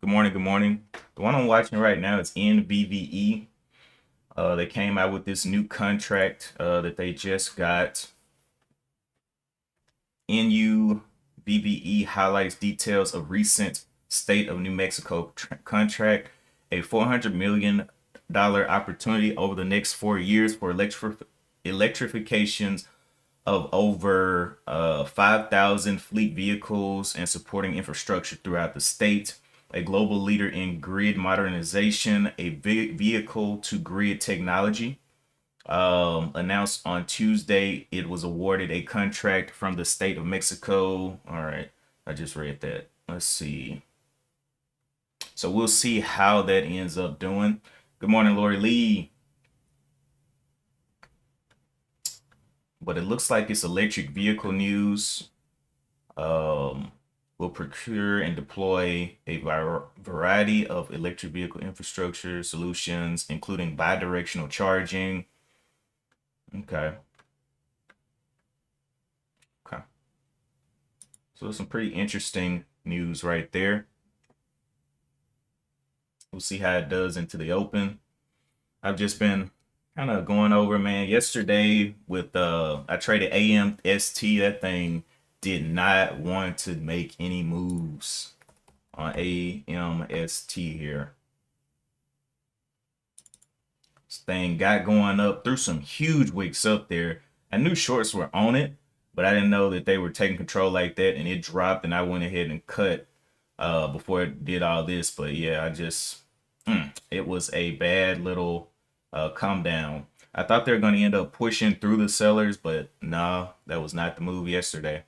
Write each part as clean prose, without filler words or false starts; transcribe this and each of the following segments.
Good morning. Good morning. The one I'm watching right now is NVVE. They came out with this new contract that they just got. NUVVE highlights details of recent state of New Mexico contract, a $400 million opportunity over the next 4 years for electrifications of over 5,000 fleet vehicles and supporting infrastructure throughout the state. A global leader in grid modernization, a vehicle to grid technology. Announced on Tuesday, it was awarded a contract from the state of Mexico. All right, I just read that. Let's see. So we'll see how that ends up doing. Good morning, Lori Lee. But it looks like it's electric vehicle news. Will procure and deploy a variety of electric vehicle infrastructure solutions, including bidirectional charging. Okay. Okay. So there's some pretty interesting news right there. We'll see how it does into the open. I've just been kind of going over, man. Yesterday with I traded AMST. That thing did not want to make any moves on AMST here. This thing got going up through some huge wicks up there. I knew shorts were on it, but I didn't know that they were taking control like that, and it dropped, and I went ahead and cut before it did all this. But yeah, it was a bad little come down. I thought they were going to end up pushing through the sellers, but no, that was not the move yesterday.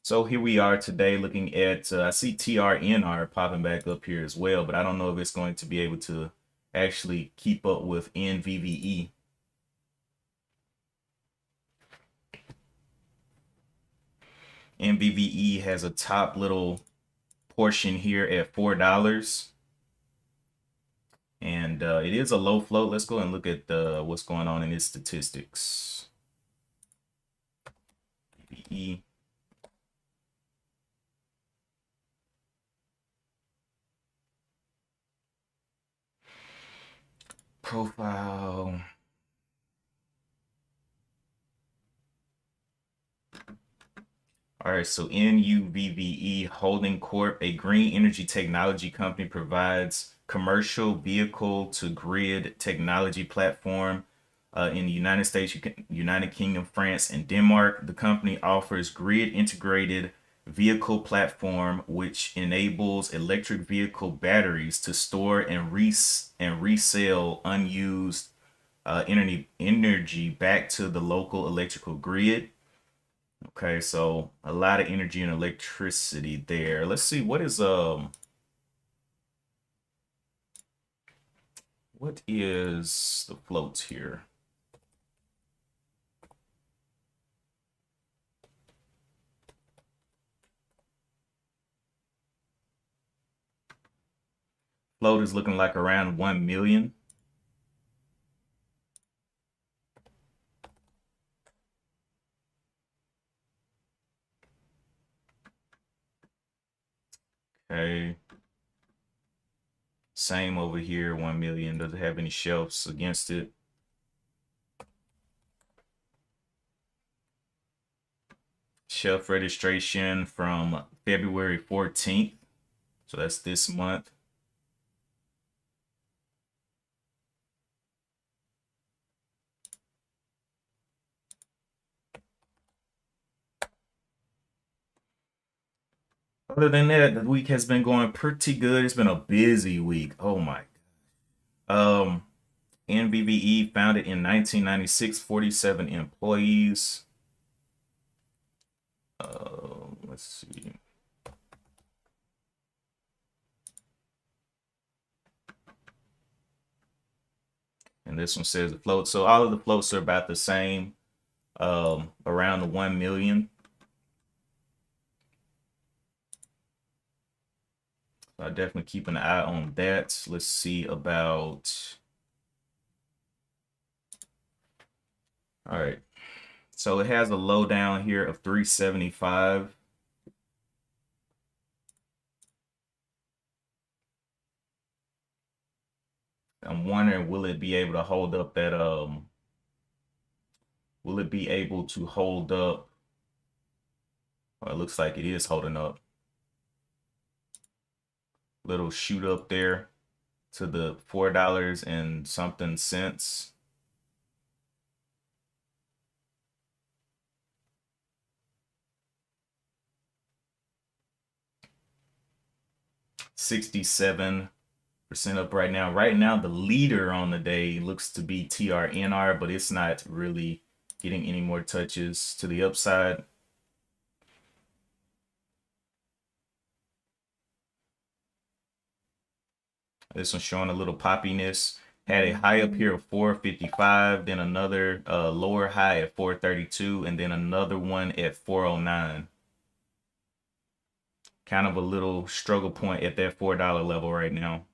So here we are today looking at, I see TRNR popping back up here as well, but I don't know if it's going to be able to actually keep up with NVVE. NVVE has a top little portion here at $4. And it is a low float. Let's go and look at what's going on in its statistics. NVVE. Profile. All right, so NUVVE Holding Corp, a green energy technology company, provides commercial vehicle to grid technology platform in the United States, United Kingdom, France, and Denmark. The company offers grid integrated vehicle platform which enables electric vehicle batteries to store and resell unused energy back to the local electrical grid. Okay, so a lot of energy and electricity there. Let's see what is the floats here? Float is looking like around 1 million. Okay. Same over here, 1 million. Doesn't have any shelves against it. Shelf registration from February 14th. So that's this month. Other than that, the week has been going pretty good. It's been a busy week. Oh my. NVVE founded in 1996, 47 employees. Let's see. And this one says the float. So all of the floats are about the same, around the 1 million. So I definitely keep an eye on that. Let's see about. All right. So it has a low down here of 375. I'm wondering, will it be able to hold up that will it be able to hold up? Well, it looks like it is holding up. Little shoot up there to the $4 and something cents. $67 up right now. Right now, the leader on the day looks to be TRNR, but it's not really getting any more touches to the upside. This one's showing a little poppiness. Had a high up here of 455, then another lower high at 432, and then another one at 409. Kind of a little struggle point at that $4 level right now.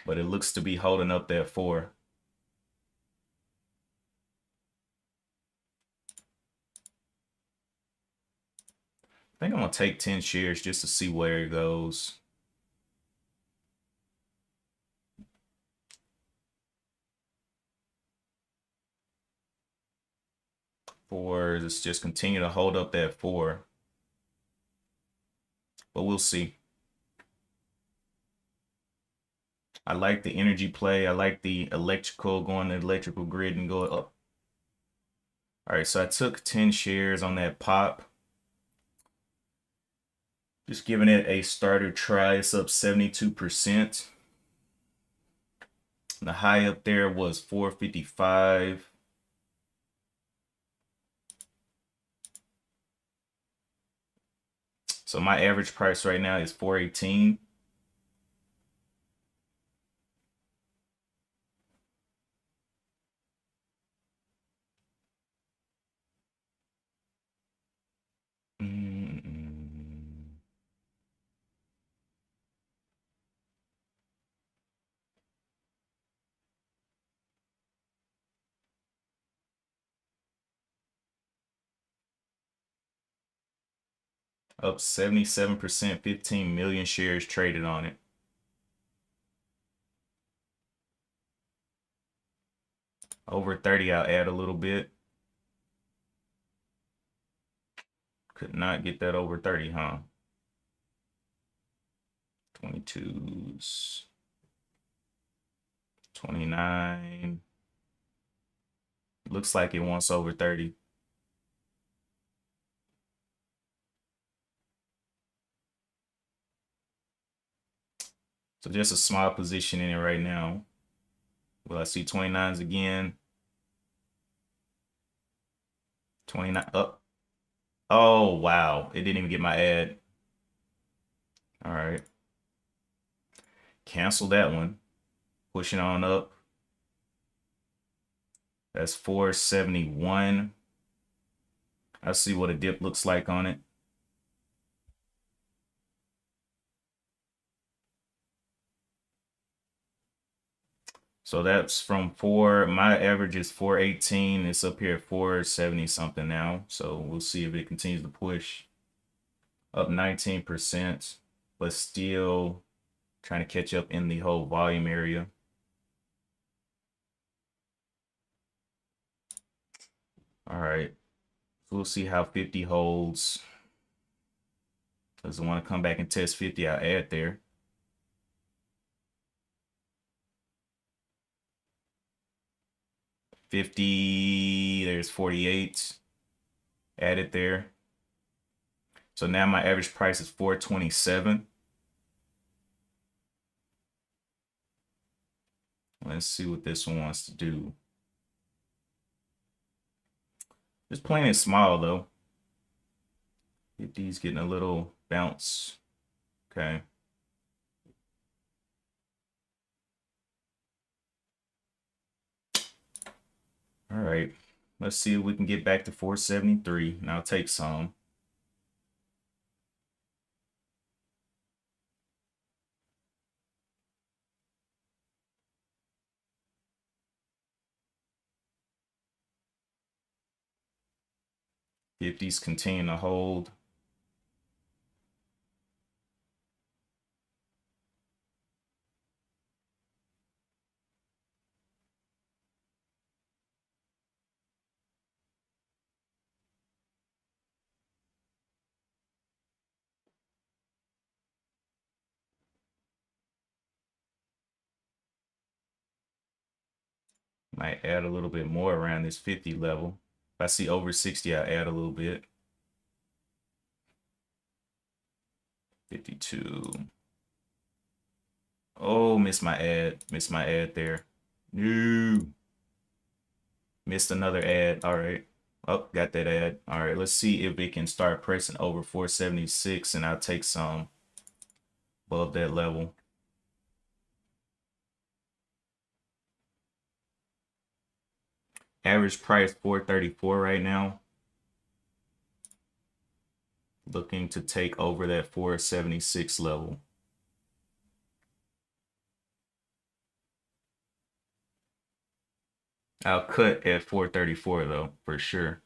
But it looks to be holding up that 4. I think I'm going to take 10 shares just to see where it goes. Let's just continue to hold up that 4. But we'll see. I like the energy play. I like the electrical, going to the electrical grid and go up. All right, so I took 10 shares on that pop. Just giving it a starter try. It's up 72%. The high up there was 455. So my average price right now is 418. Up 77%, 15 million shares traded on it. Over 30, I'll add a little bit. Could not get that over 30, huh? 22s. 29. Looks like it wants over 30. So just a small position in it right now. Will I see 29s again? 29 up. Oh, wow. It didn't even get my ad. All right. Cancel that one. Pushing on up. That's 471. I'll see what a dip looks like on it. So that's from 4. My average is 418. It's up here at 470 something now. So we'll see if it continues to push. Up 19%, but still trying to catch up in the whole volume area. All right. So we'll see how 50 holds. Doesn't want to come back and test 50. I'll add there. 50, there's 48. Added there. So now my average price is 427. Let's see what this one wants to do. Just playing it small though. 50's getting a little bounce. Okay. All right. Let's see if we can get back to 473. And I'll take some. If these continue to hold. Might add a little bit more around this 50 level. If I see over 60, I'll add a little bit. 52. Oh, missed my ad. Missed my ad there. No. Missed another ad. All right. Oh, got that ad. All right, let's see if it can start pressing over 476, and I'll take some above that level. Average price 434 right now. Looking to take over that 476 level. I'll cut at 434 though, for sure.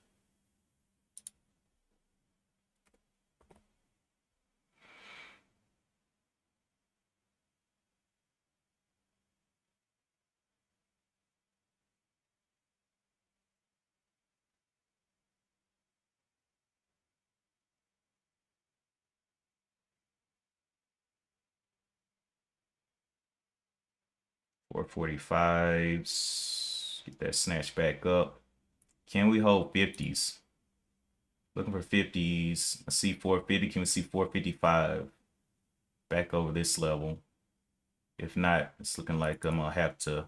Four 45s. Get that snatch back up. Can we hold 50s? Looking for 50s. I see 450. Can we see 455? Back over this level. If not, it's looking like I'm gonna have to.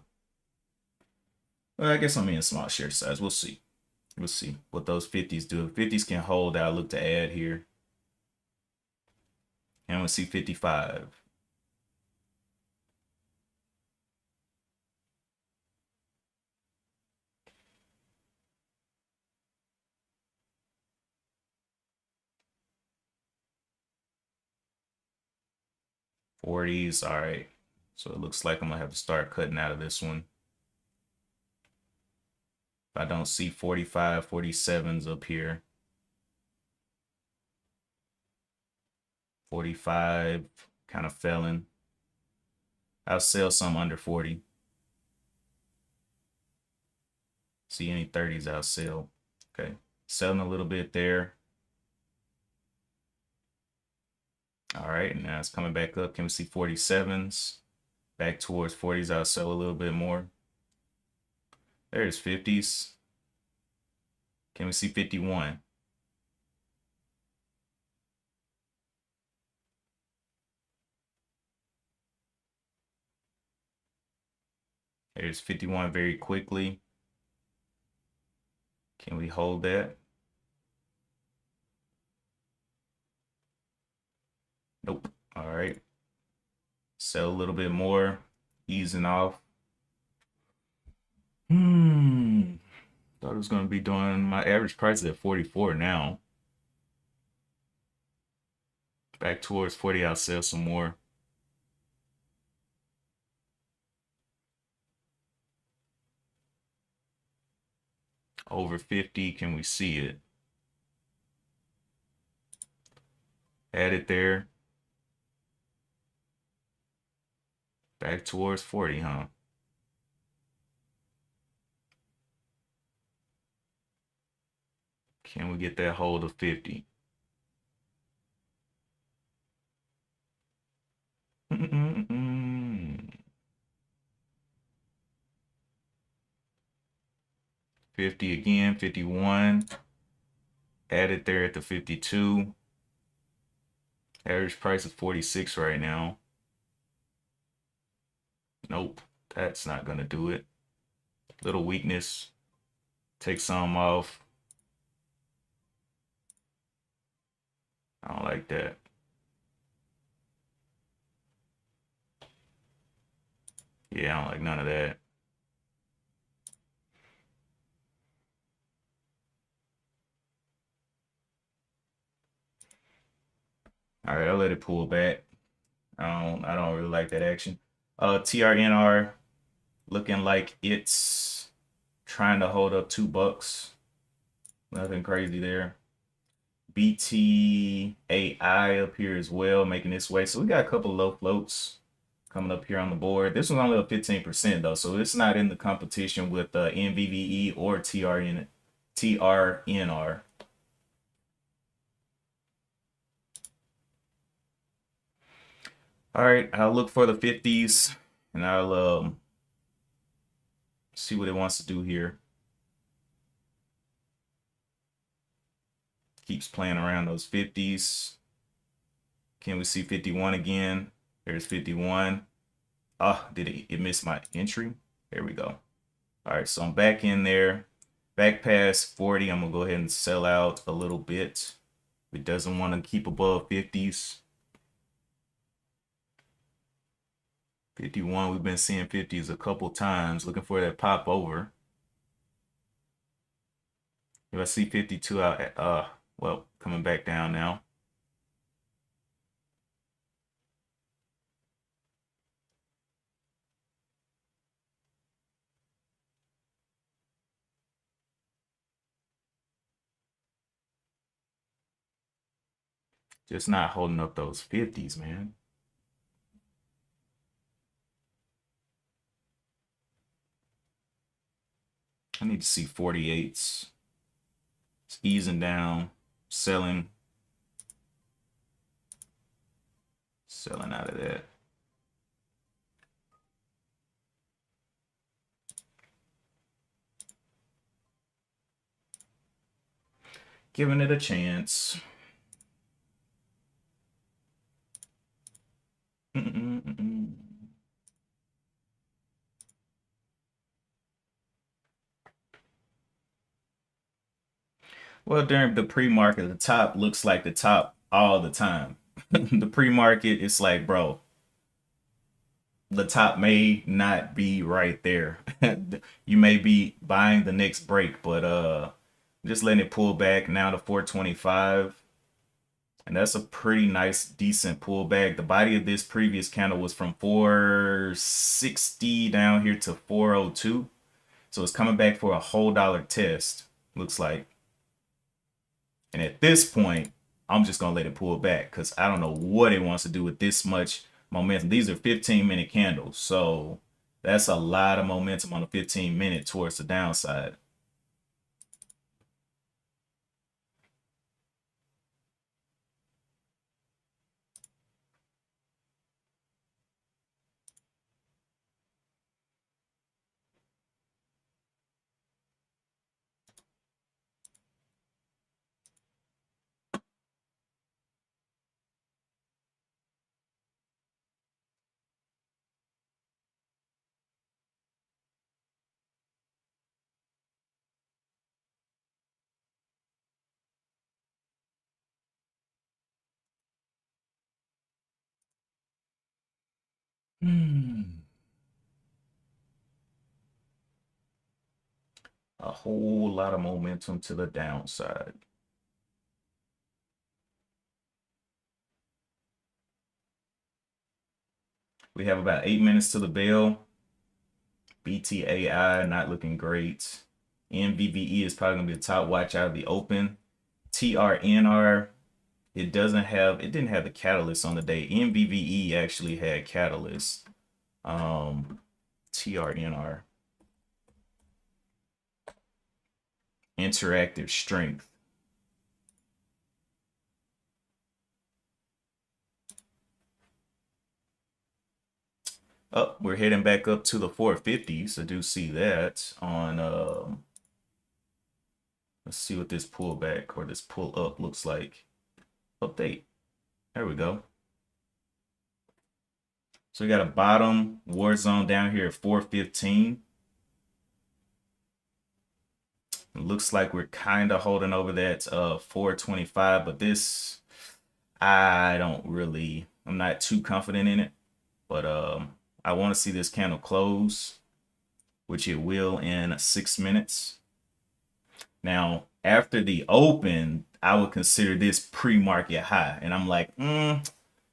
Well, I guess I'm in small share size. We'll see. We'll see what those 50s do. If 50s can hold, I'll look to add here. And we'll see 55. '40s. All right. So it looks like I'm gonna have to start cutting out of this one. If I don't see 45, 47s up here. 45 kind of felling. I'll sell some under 40. See any 30s, I'll sell. Okay. Selling a little bit there. All right, now it's coming back up. Can we see 47s? Back towards 40s, I'll sell a little bit more. There's 50s. Can we see 51? There's 51 very quickly. Can we hold that? Nope. All right. Sell a little bit more. Easing off. Thought it was going to be doing, my average price is at 44 now. Back towards 40, I'll sell some more. Over 50, can we see it? Add it there. Back towards 40, huh? Can we get that hold of 50? Mm-mm-mm. 50 again, 51. Add it there at the 52. Average price is 46 right now. Nope, that's not gonna do it. Little weakness. Take some off. I don't like that. Yeah, I don't like none of that. All right, I'll let it pull back. I don't really like that action. TRNR looking like it's trying to hold up $2. Nothing crazy there. BTAI up here as well, making its way. So we got a couple low floats coming up here on the board. This one's only up 15% though, so it's not in the competition with NVVE or TRNR. All right, I'll look for the 50s and I'll See what it wants to do here. Keeps playing around those 50s. Can we see 51 again? There's 51. Oh, did it miss my entry? There we go. All right, so I'm back in there. Back past 40, I'm gonna go ahead and sell out a little bit. It doesn't want to keep above 50s. 51, we've been seeing 50s a couple times, looking for that pop over. If I see 52 out, well, coming back down now. Just not holding up those 50s, man. I need to see 48s. It's easing down, selling out of that. Giving it a chance. Well, during the pre-market, the top looks like the top all the time. The pre-market, it's like, bro, the top may not be right there. You may be buying the next break, but just letting it pull back now to 425. And that's a pretty nice, decent pullback. The body of this previous candle was from 460 down here to 402. So it's coming back for a whole dollar test, looks like. And at this point, I'm just going to let it pull back because I don't know what it wants to do with this much momentum. These are 15-minute candles. So that's a lot of momentum on a 15-minute towards the downside. A whole lot of momentum to the downside. We have about 8 minutes to the bell. BTAI not looking great. NVVE is probably going to be the top watch out of the open. TRNR, it didn't have the catalyst on the day. NVVE actually had catalyst. TRNR. Interactive strength. Oh, we're heading back up to the 450s. I do see that on let's see what this pullback or this pull up looks like. Update. There we go. So we got a bottom war zone down here at 415. It looks like we're kind of holding over that 425, but this I'm not too confident in it. But I want to see this candle close, which it will in 6 minutes. Now, after the open, I would consider this pre-market high. And I'm like,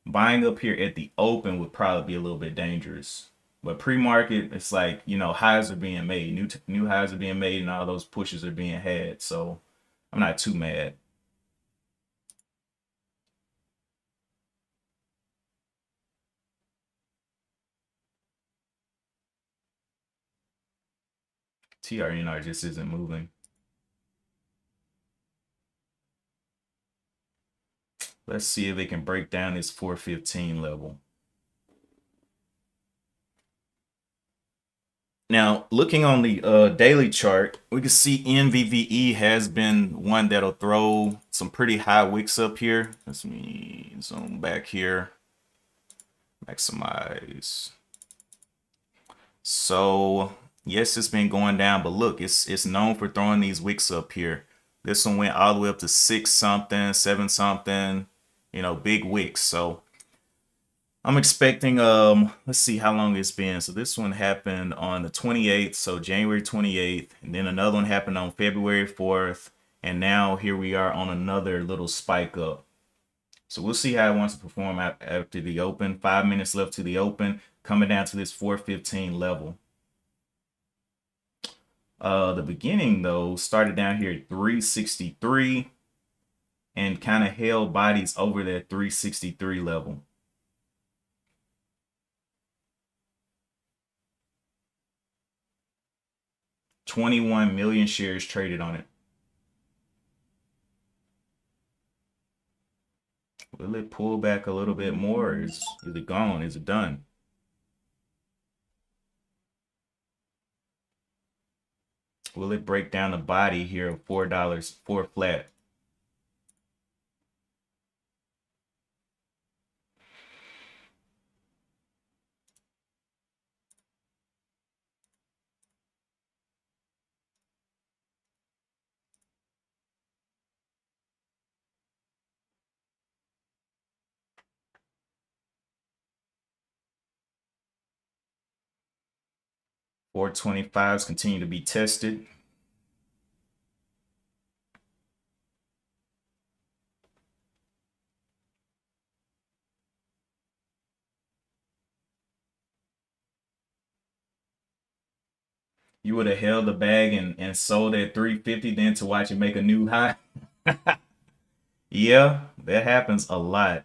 buying up here at the open would probably be a little bit dangerous. But pre-market, it's like, highs are being made. New highs are being made and all those pushes are being had. So I'm not too mad. TRNR just isn't moving. Let's see if it can break down this 415 level. Now, looking on the daily chart, we can see NVVE has been one that'll throw some pretty high wicks up here. Let me zoom back here, maximize. So yes, it's been going down, but look, it's known for throwing these wicks up here. This one went all the way up to 6 something, 7 something, big wicks. So I'm expecting let's see how long it's been. So this one happened on the 28th, so January 28th, and then another one happened on February 4th, and now here we are on another little spike up. So we'll see how it wants to perform after the open. 5 minutes left to the open, coming down to this 415 level. The beginning though started down here at 363 and kind of held bodies over that 363 level. $21 million shares traded on it. Will it pull back a little bit more? Is it gone? Is it done? Will it break down the body here of $4, 4 flat? $4.25s continue to be tested. You would have held the bag and sold at 350 then to watch it make a new high. Yeah, that happens a lot.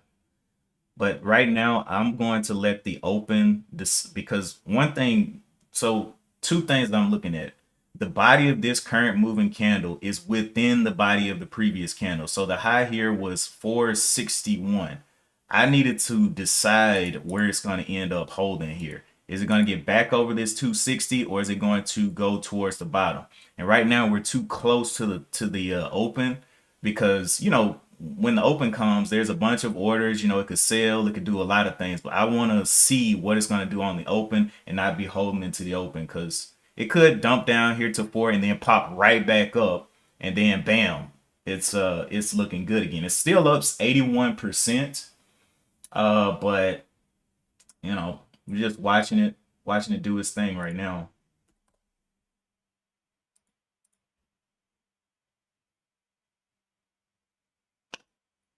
But right now, I'm going to let the open this because one thing, so two things that I'm looking at. The body of this current moving candle is within the body of the previous candle. So the high here was 461. I needed to decide where it's going to end up holding here. Is it going to get back over this 260 or is it going to go towards the bottom? And right now we're too close to the open because when the open comes, there's a bunch of orders. It could sell, it could do a lot of things, but I want to see what it's going to do on the open and not be holding into the open because it could dump down here to 4 and then pop right back up, and then bam, it's looking good again. It's still up 81%, but we're just watching it do its thing right now.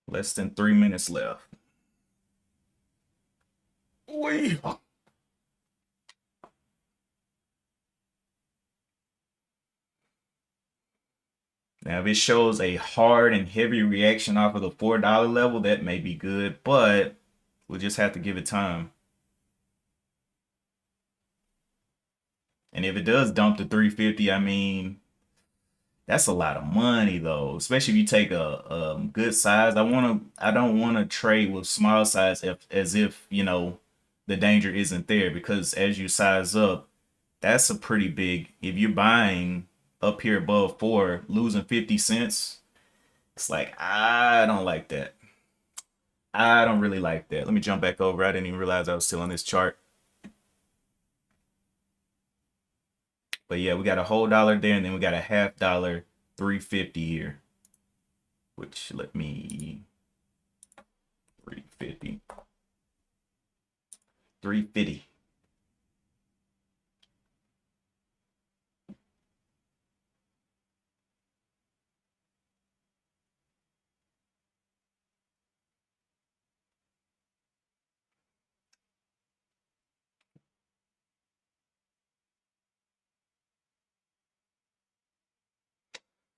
Less than 3 minutes left. Wee. Now, if it shows a hard and heavy reaction off of the $4 level, that may be good, but we'll just have to give it time. And if it does dump to 350, I mean, that's a lot of money though, especially if you take a good size. I don't want to trade with small size as if, the danger isn't there because as you size up, that's a pretty big, if you're buying up here above 4, losing 50 cents, it's like, I don't like that. I don't really like that. Let me jump back over. I didn't even realize I was still on this chart. But yeah, we got a whole dollar there, and then we got a half dollar, 350 here. Which let me 350. 350.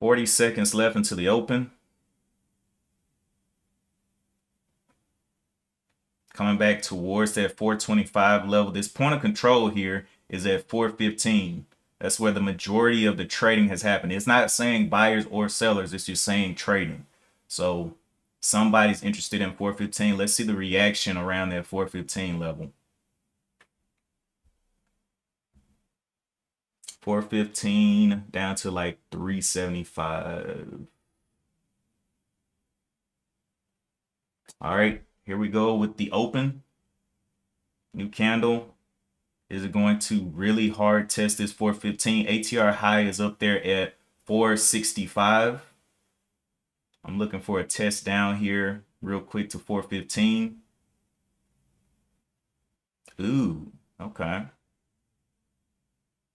$40 left until the open. Coming back towards that 425 level. This point of control here is at 415. That's where the majority of the trading has happened. It's not saying buyers or sellers, it's just saying trading. So somebody's interested in 415. Let's see the reaction around that 415 level. 415 down to like 375. All right, here we go with the open. New candle. Is it going to really hard test this 415? ATR high is up there at 465. I'm looking for a test down here real quick to 415. Ooh, okay.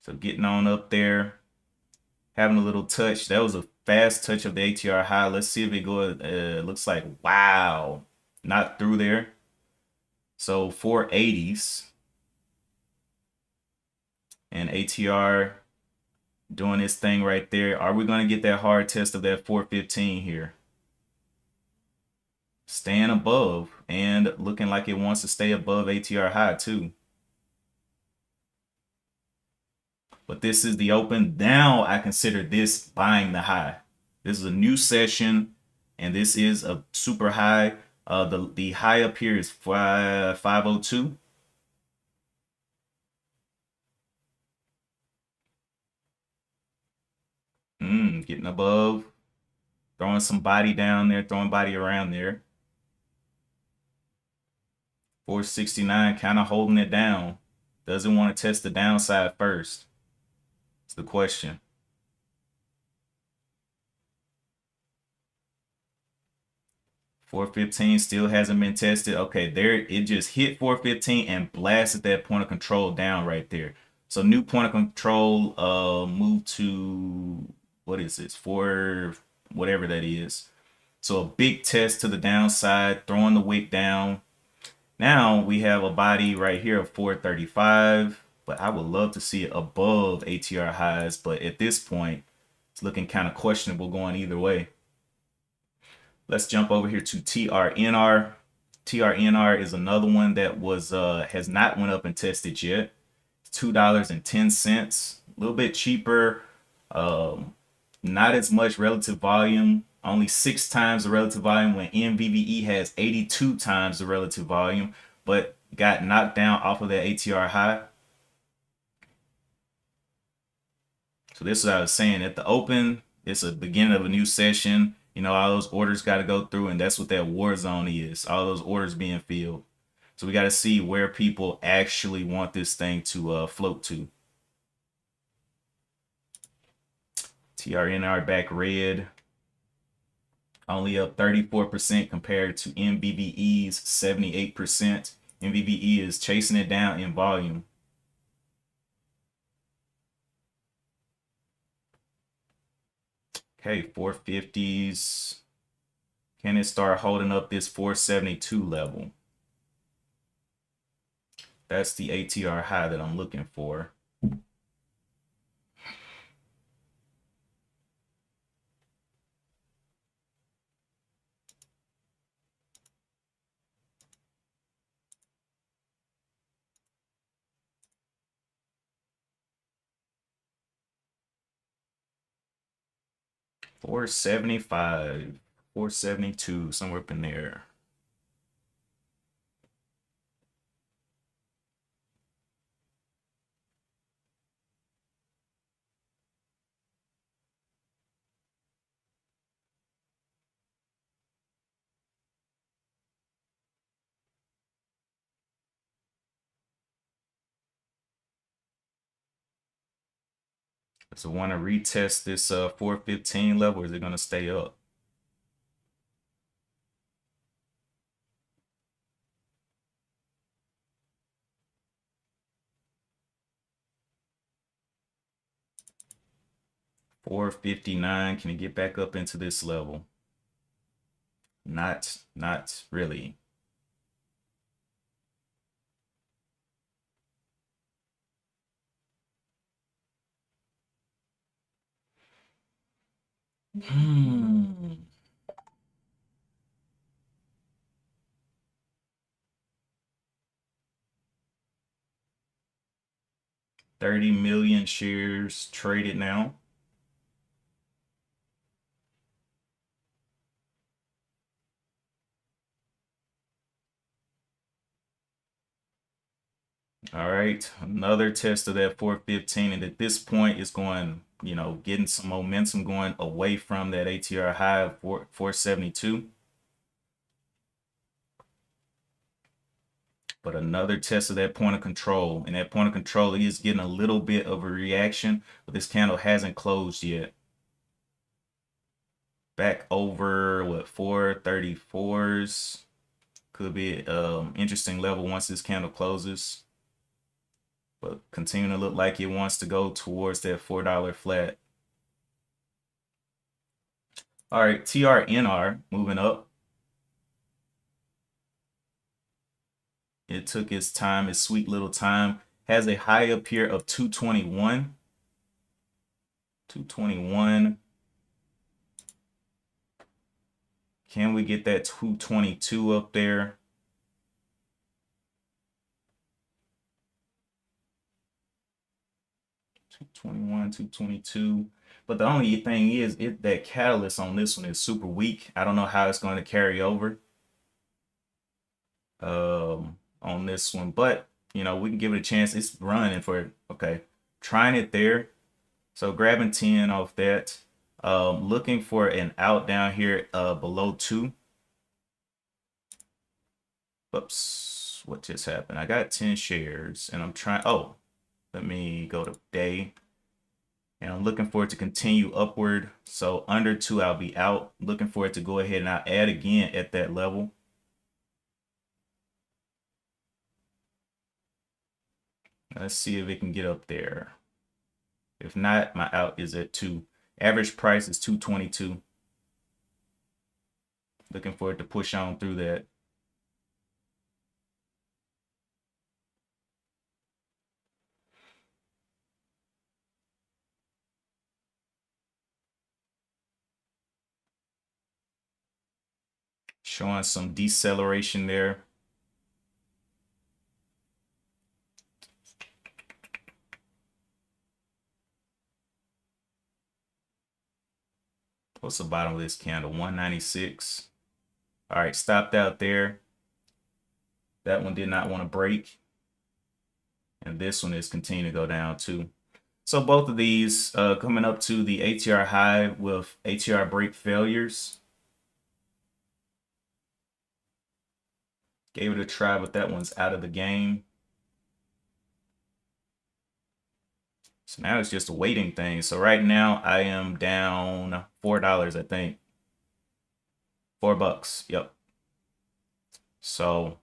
So getting on up there, having a little touch. That was a fast touch of the ATR high. Let's see if it goes. Looks like, wow, not through there. So 480s and ATR doing this thing right there. Are we going to get that hard test of that 415 here? Staying above and looking like it wants to stay above ATR high too. But this is the open. Now I consider this buying the high. This is a new session and this is a super high. The high up here is 502. Getting above, throwing some body down there, throwing body around there. 469 kind of holding it down. Doesn't want to test the downside first. It's the question. 415 still hasn't been tested. Okay, there it just hit 415 and blasted that point of control down right there. So new point of control moved to, what is this? 4 whatever that is. So a big test to the downside, throwing the wick down. Now we have a body right here of 435, but I would love to see it above ATR highs, but at this point it's looking kind of questionable going either way. Let's jump over here to TRNR. TRNR is another one that was has not went up and tested yet. It's $2.10, a little bit cheaper. Not as much relative volume, only 6 times the relative volume when NVVE has 82 times the relative volume, but got knocked down off of that ATR high. So this is what I was saying. At the open, it's a beginning of a new session. You know, all those orders got to go through, and that's what that war zone is. All those orders being filled. So we got to see where people actually want this thing to float to. TRNR back red. Only up 34% compared to MVVE's 78%. MVVE is chasing it down in volume. Okay, 450s. Can it start holding up this 472 level? That's the ATR high that I'm looking for. $475, $472, somewhere up in there. So want to retest this 415 level, or is it going to stay up? $459. Can it get back up into this level? Not really. Hmm. 30 million shares traded now. All right, another test of that 415, and at this point it's going, you know, getting some momentum going away from that ATR high of 472. But another test of that point of control, and that point of control is getting a little bit of a reaction, but this candle hasn't closed yet. Back over what 434s could be interesting level once this candle closes, but continuing to look like it wants to go towards that $4 flat. All right, TRNR moving up. It took its time, its sweet little time. Has a high up here of 221. 221. Can we get that 222 up there? 221, 222. But the only thing is, that catalyst on this one is super weak. I don't know how it's going to carry over on this one, but you know, we can give it a chance. It's running for, okay, trying it there. So grabbing 10 off that. Looking for an out down here below 2. Oops, what just happened? I got 10 shares and I'm trying, oh, let me go to day. And I'm looking for it to continue upward. So under 2, I'll be out. Looking for it to go ahead and I'll add again at that level. Let's see if it can get up there. If not, my out is at 2. Average price is 222. Looking for it to push on through that. Showing some deceleration there. What's the bottom of this candle? 196. All right, stopped out there. That one did not want to break. And this one is continuing to go down too. So both of these coming up to the ATR high with ATR break failures. Gave it a try, but that one's out of the game. So now it's just a waiting thing. So right now I am down $4, I think. $4. Yep. So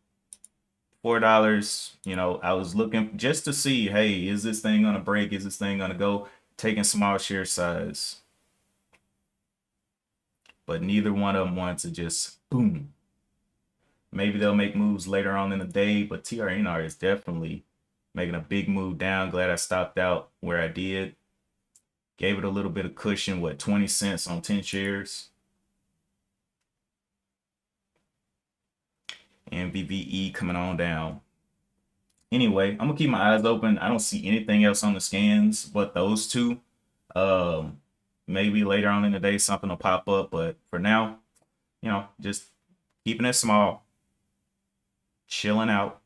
$4, you know, I was looking just to see, hey, is this thing gonna break? Is this thing gonna go? Taking small share size. But neither one of them wants to just boom. Maybe they'll make moves later on in the day, but TRNR is definitely making a big move down. Glad I stopped out where I did. Gave it a little bit of cushion, what, 20 cents on 10 shares. And VVE coming on down. Anyway, I'm gonna keep my eyes open. I don't see anything else on the scans but those two. Maybe later on in the day something will pop up, but for now, you know, just keeping it small, chilling out.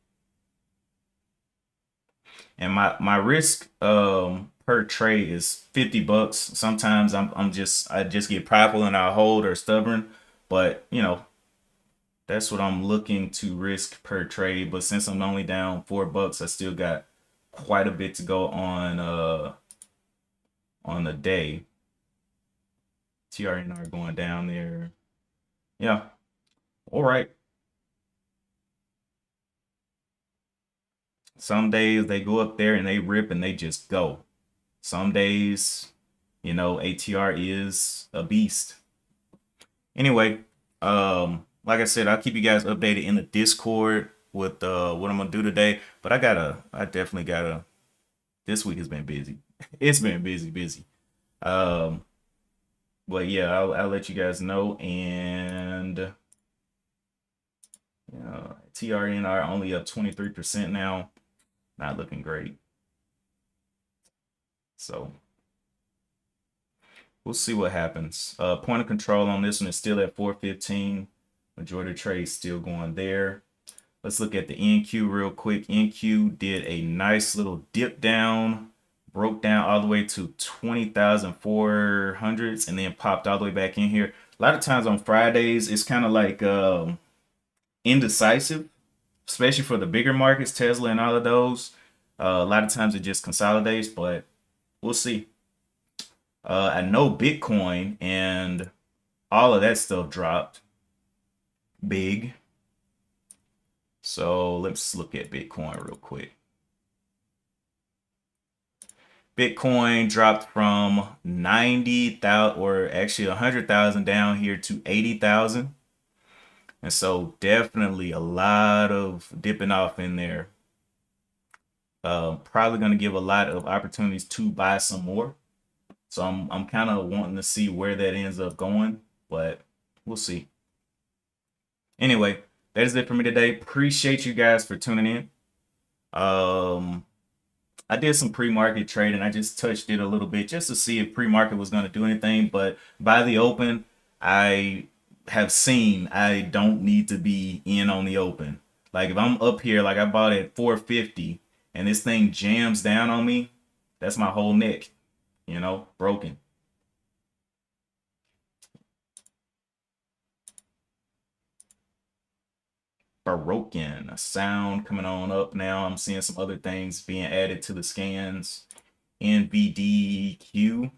And my risk per trade is $50. Sometimes I just get prideful and I hold or stubborn, but you know, that's what I'm looking to risk per trade. But since I'm only down $4, I still got quite a bit to go on the day. TRNR going down there. Yeah. All right. Some days they go up there and they rip and they just go. Some days, you know, ATR is a beast. Anyway, like I said, I'll keep you guys updated in the Discord with what I'm gonna do today. But I definitely gotta. This week has been busy. It's been busy. Um, but yeah, I'll let you guys know. And TRNR only up 23% now. Not looking great. So we'll see what happens. Point of control on this one is still at 415. Majority of trades still going there. Let's look at the NQ real quick. NQ did a nice little dip down, broke down all the way to 20,400s and then popped all the way back in here. A lot of times on Fridays, it's kind of like indecisive, especially for the bigger markets, Tesla and all of those. A lot of times it just consolidates, but we'll see. I know Bitcoin and all of that stuff dropped big. So let's look at Bitcoin real quick. Bitcoin dropped from 90,000 or actually 100,000 down here to 80,000. And so definitely a lot of dipping off in there. Probably going to give a lot of opportunities to buy some more. So I'm kind of wanting to see where that ends up going, but we'll see. Anyway, that is it for me today. Appreciate you guys for tuning in. I did some pre-market trading. I just touched it a little bit just to see if pre-market was going to do anything. But by the open, I have seen I don't need to be in on the open. Like if I'm up here, like I bought at 450 and this thing jams down on me, that's my whole neck, broken. Broken. A sound coming on up now. I'm seeing some other things being added to the scans. NVDQ.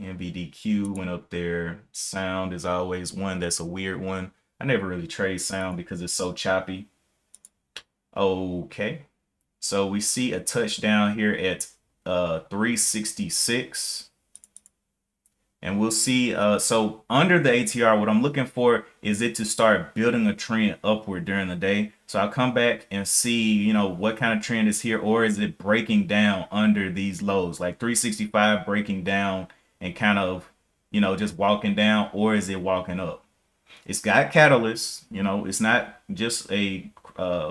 NVDQ went up there. Sound is always one that's a weird one. I never really trade sound because it's so choppy. Okay. So we see a touchdown here at 366. And we'll see. So under the ATR, what I'm looking for is it to start building a trend upward during the day. So I'll come back and see, what kind of trend is here, or is it breaking down under these lows, like 365 breaking down and kind of, just walking down, or is it walking up? It's got catalysts, it's not just a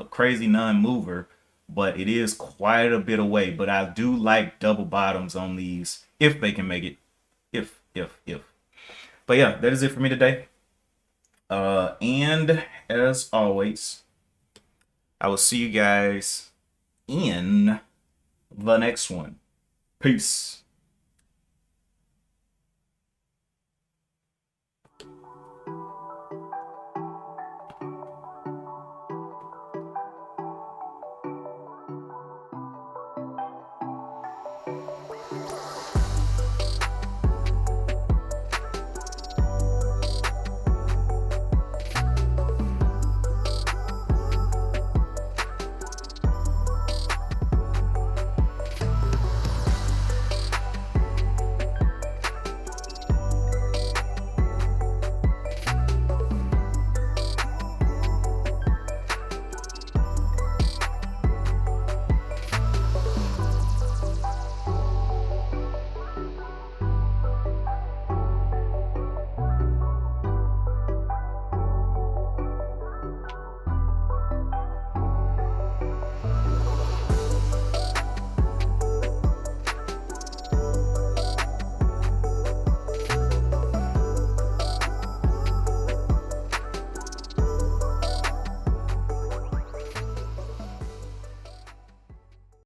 crazy non-mover, but it is quite a bit away. But I do like double bottoms on these if they can make it. If. But yeah, that is it for me today. And as always, I will see you guys in the next one. Peace.